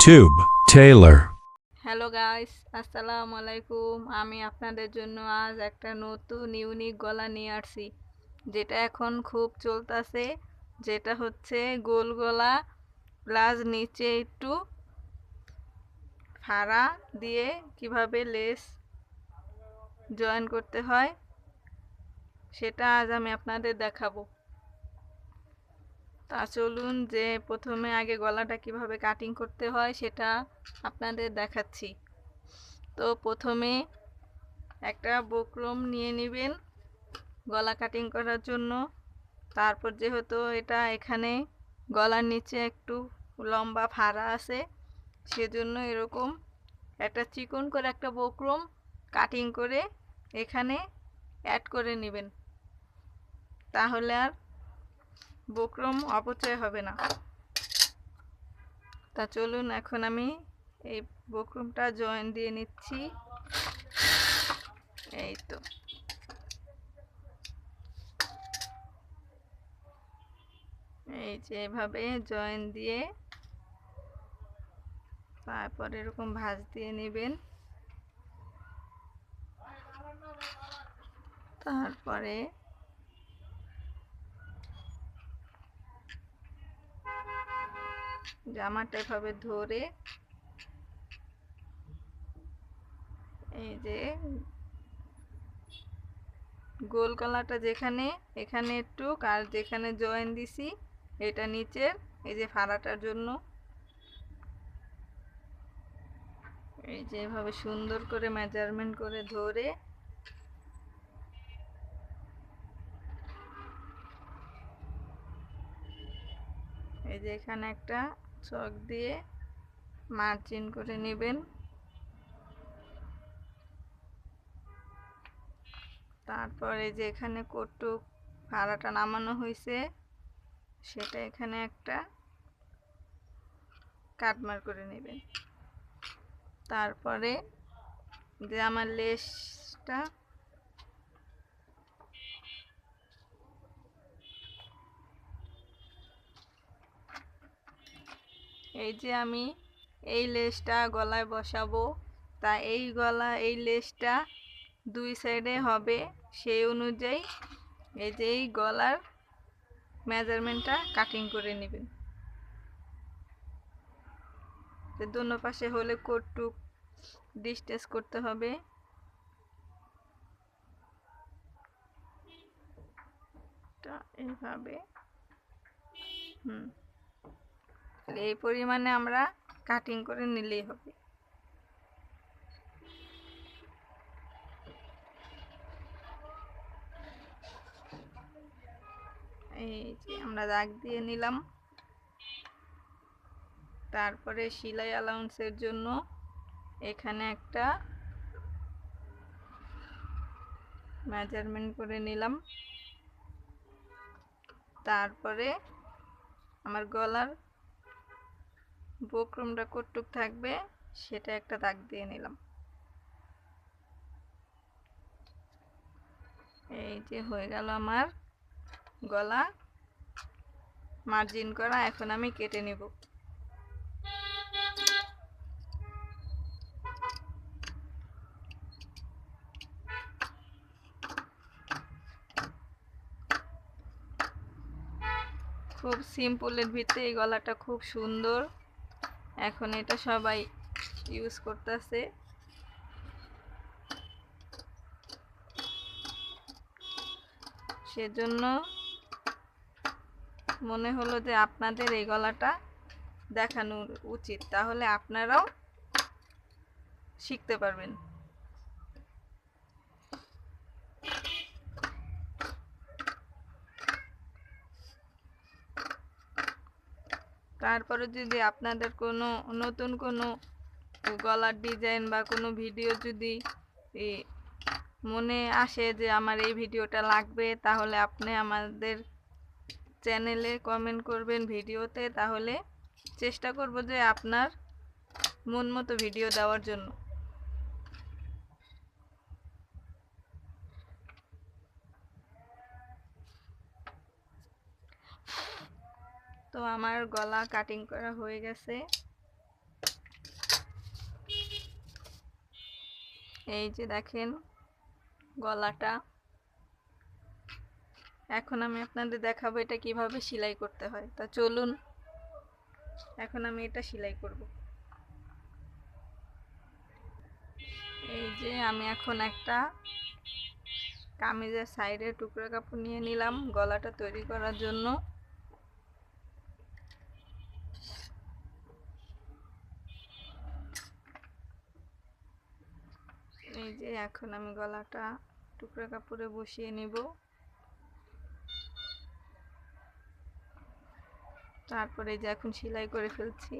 YouTube Taylor. Hello guys, আসসালামু আলাইকুম। আমি আপনাদের জন্য আজ একটা নতুন ইউনিক গলা নিয়ে আসছি, যেটা এখন খুব চলতেছে। যেটা হচ্ছে গোল গলা প্লাস নিচে একটু ফাড়া দিয়ে কিভাবে লেস জয়েন করতে হয় সেটা আজ আমি আপনাদের দেখাবো। তা চলুন যে প্রথমে আগে গলাটা কিভাবে কাটিং করতে হয় সেটা আপনাদের দেখাচ্ছি। তো প্রথমে একটা বুকরম নিয়ে নেবেন গলা কাটিং করার জন্য। তারপর যেহেতু এটা এখানে গলার নিচে একটু লম্বা ফাড়া আছে, সেজন্য এরকম একটা চিকন করে একটা বুকরম কাটিং করে এখানে অ্যাড করে নেবেন, তাহলে আর বুকরম অপচয় হবে না। তা চলুন এখন আমি এই বুকরমটা জয়েন দিয়ে নিচ্ছি। এই তো এই যে এভাবে জয়েন দিয়ে তারপর এরকম ভাঁজ দিয়ে নেবেন। তারপরে জামাটা এভাবে ধরে এই যে গোল গলাটা যেখানে এখানে একটু আর যেখানে জয়েন দিছি এটা নিচের এই যে ফাড়াটার জন্য এই যে এভাবে সুন্দর করে মেজারমেন্ট করে ধরে এই যে এখানে একটা চক দিয়ে মার্জিন করে নেবেন। তারপর এই যে এখানে কটুক ফাড়াটা নামানো হয়েছে সেটা এখানে একটা কাটমার করে নেবেন। তারপরে যে আমার লেসটা এই যে আমি এই লেসটা গলায় বসাবো, তা এই লেসটা দুই সাইডে হবে, সেই অনুযায়ী এই যে এই গলার মেজারমেন্টটা কাটিং করে নেবেন। দোনো পাশে হলে কটুক ডিসটেন্স করতে হবে। এইভাবে এই পরিমাণে আমরা কাটিং করে নিলেই হবে। এই যে আমরা দাগ দিয়ে নিলাম। তারপরে সেলাই অ্যালাউন্সের জন্য এখানে একটা মেজারমেন্ট করে নিলাম। তারপরে আমার গলার বুকরমটা কতটুক থাকবে সেটা একটা দাগ দিয়ে নিলাম। এই যে হয়ে গেল আমার গলা মার্জিন করা। এখন আমি কেটে নেব। খুব সিম্পলের ভিতরে এই গলাটা খুব সুন্দর, এখন এটা সবাই ইউজ করতেছে। সেজন্য মনে হলো যে আপনাদের এই গলাটা দেখানো উচিত, তাহলে আপনারাও শিখতে পারবেন। তারপরে যদি আপনাদের কোনো নতুন কোনো গলার ডিজাইন বা কোনো ভিডিও যদি মনে আসে যে আমার এই ভিডিওটা লাগবে, তাহলে আপনি আমাদের চ্যানেলে কমেন্ট করবেন ভিডিওতে, তাহলে চেষ্টা করব যে আপনার মন মতো ভিডিও দেওয়ার জন্য। তো আমার গলা কাটিং করা হয়ে গেছে। এই যে দেখেন গলাটা। এখন আমি আপনাদের দেখাবো এটা কিভাবে সেলাই করতে হয়। তা চলুন এখন আমি এটা সেলাই করব। এই যে আমি এখন একটা কামিজের সাইডে টুকরা কাপড় নিয়ে নিলাম গলাটা তৈরি করার জন্য। এই যে এখন আমি গলাটা টুকরা কাপড়ে বসিয়ে নিব। তারপরে যে এখন সেলাই করে ফেলছি।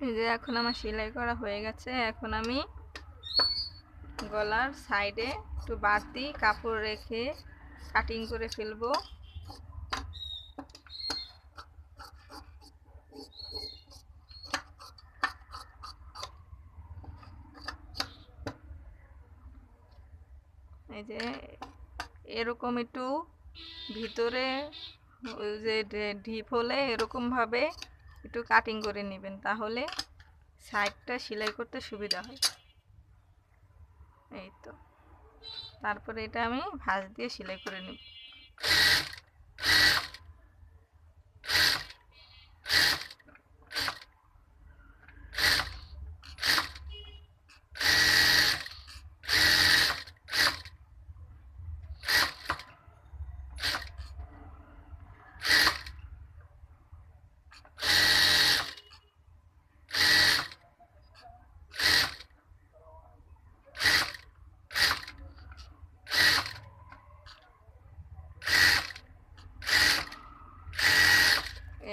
এই যে এখন আমার সেলাই করা হয়ে গেছে। এখন আমি গলার সাইডে একটু বাড়তি কাপড় রেখে কাটিং করে ফেলবো। এই যে এরকম একটু ভিতরে ওই যে ডিপ হলে এরকম ভাবে একটু কাটিং করে নেবেন, তাহলে সাইডটা সেলাই করতে সুবিধা হয়। এই তো, তারপরে এটা আমি ভাঁজ দিয়ে সেলাই করে নেব।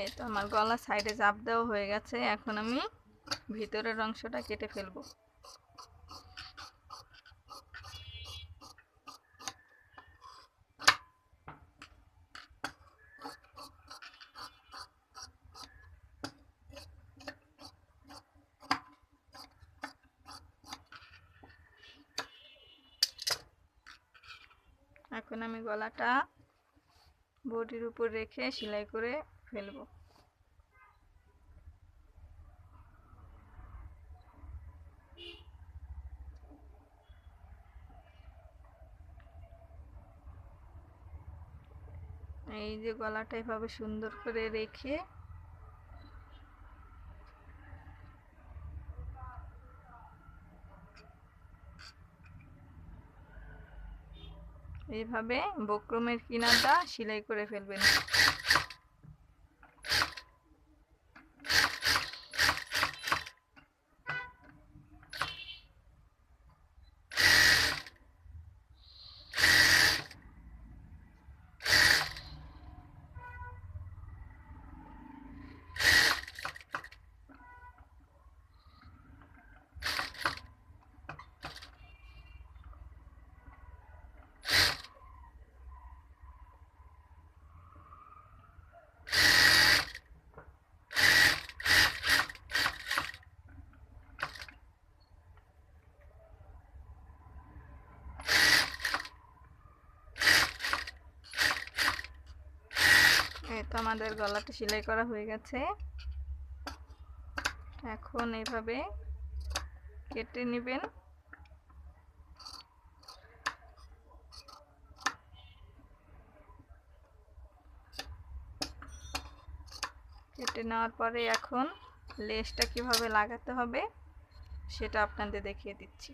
এই তো আমার গলা সাইডে চাপ দেওয়া হয়ে গেছে। এখন আমি ভিতরের অংশটা কেটে ফেলবো। এখন আমি গলাটা বডির উপর রেখে সেলাই করে ফেলবো। এই যে গলাটা এভাবে সুন্দর করে রেখে এইভাবে বক্রমের কিনারটা সেলাই করে ফেলবেন। এই তো আমাদের গলাটা সেলাই করা হয়ে গেছে। এখন এইভাবে কেটে নেবেন। কেটে নেওয়ার পরে এখন লেসটা কিভাবে লাগাতে হবে সেটা আপনাদের দেখিয়ে দিচ্ছি।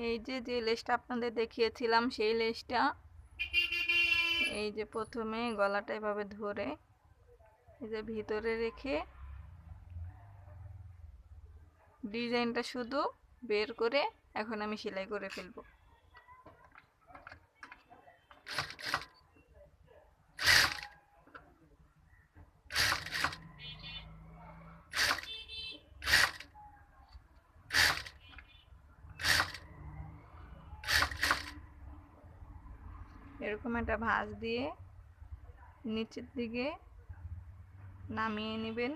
এই যে লেসটা আপনাদের দেখিয়েছিলাম সেই লেসটা এই যে প্রথমে গলাটা এভাবে ধরে এই যে ভিতরে রেখে ডিজাইনটা শুধু বের করে এখন আমি সেলাই করে ফেলবো। এরকম একটা ভাঁজ দিয়ে নিচের দিকে নামিয়ে নেবেন।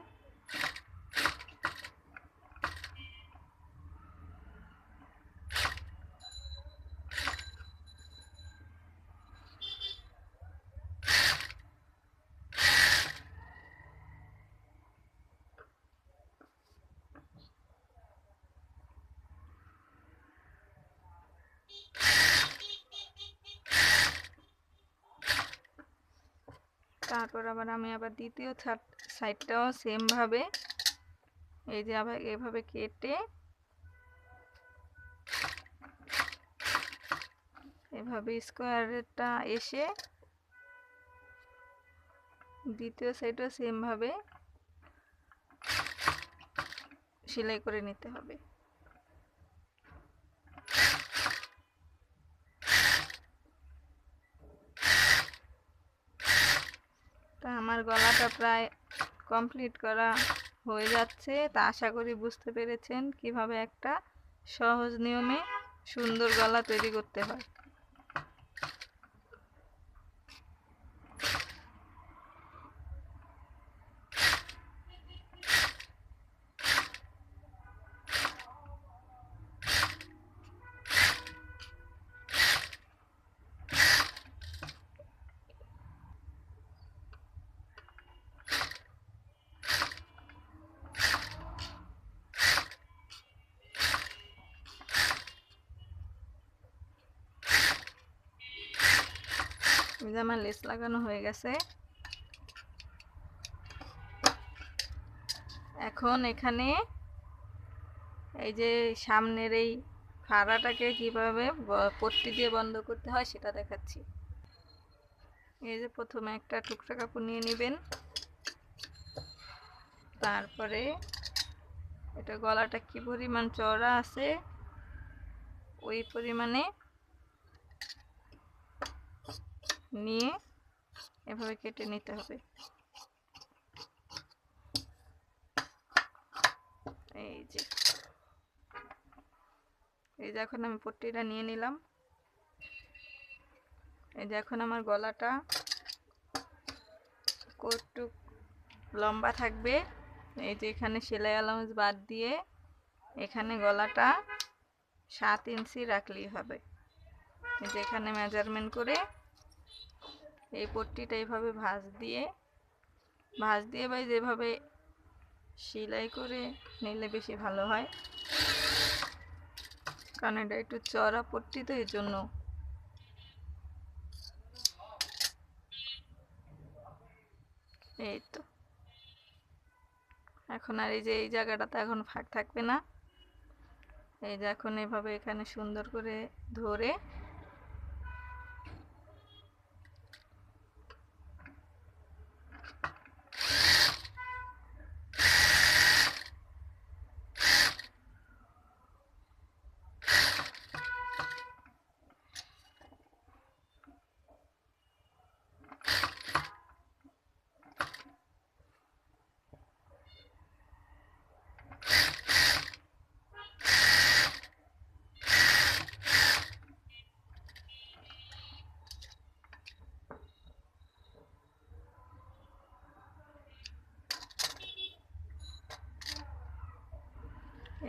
তারপর আমি আবার দ্বিতীয় সাইডটাও সেম ভাবে এই যে আবার এভাবে কেটে এভাবে স্কোয়ারটা এসে দ্বিতীয় সাইডও সেম ভাবে সেলাই করে নিতে হবে। তা আমার গলাটা প্রায় কমপ্লিট করা হয়ে যাচ্ছে। তা আশা করি বুঝতে পেরেছেন কিভাবে একটা সহজ নিয়মে সুন্দর গলা তৈরি করতে হয়। এই যে আমার লেস লাগানো হয়ে গেছে। এখন এখানে এই যে সামনের এই ফাড়াটাকে কিভাবে পট্টি দিয়ে বন্ধ করতে হয় সেটা দেখাচ্ছি। এই যে প্রথমে একটা টুকরা কাপড় নিয়ে নেবেন, তারপরে এটা গলাটা কি পরিমাণ চওড়া আছে ওই পরিমাণে নিয়ে এভাবে কেটে নিতে হবে। এই যে এখন আমি পট্টিটা নিয়ে নিলাম। এই যে এখন আমার গলাটা কতটুক লম্বা থাকবে, এই যে এখানে সেলাই অ্যালাউন্স বাদ দিয়ে এখানে গলাটা 7 ইঞ্চি রাখলেই হবে। এই যে এখানে মেজারমেন্ট করে এই পট্টিটা এইভাবে ভাঁজ দিয়ে বা যেভাবে সেলাই করে নিলে বেশি ভালো হয়, কারণ এটা একটু চওড়া পট্টি তো এর জন্য। এই তো এখন আর এই যে এই জায়গাটাতে এখন ফাঁক থাকবে না। এই যে এখন এভাবে এখানে সুন্দর করে ধরে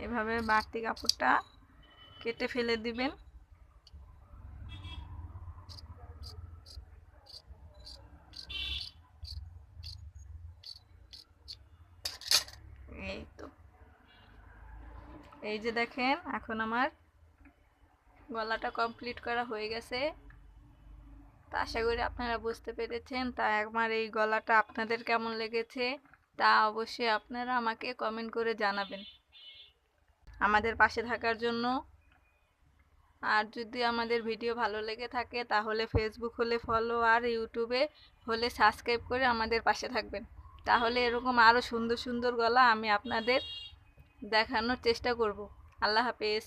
এভাবে বাড়তি কাপড়টা কেটে ফেলে দিবেন। এই তো এই যে দেখেন এখন আমার গলাটা কমপ্লিট করা হয়ে গেছে। তা আশা করি আপনারা বুঝতে পেরেছেন। তা আমার এই গলাটা আপনাদের কেমন লেগেছে তা অবশ্যই আপনারা আমাকে কমেন্ট করে জানাবেন। আমাদের পাশে থাকার জন্য আর যদি আমাদের ভিডিও ভালো লেগে থাকে তাহলে ফেসবুক হলে ফলো আর ইউটিউবে হলে সাবস্ক্রাইব করে আমাদের পাশে থাকবেন। তাহলে এরকম আরও সুন্দর সুন্দর গলা আমি আপনাদের দেখানোর চেষ্টা করব। আল্লাহ হাফেজ।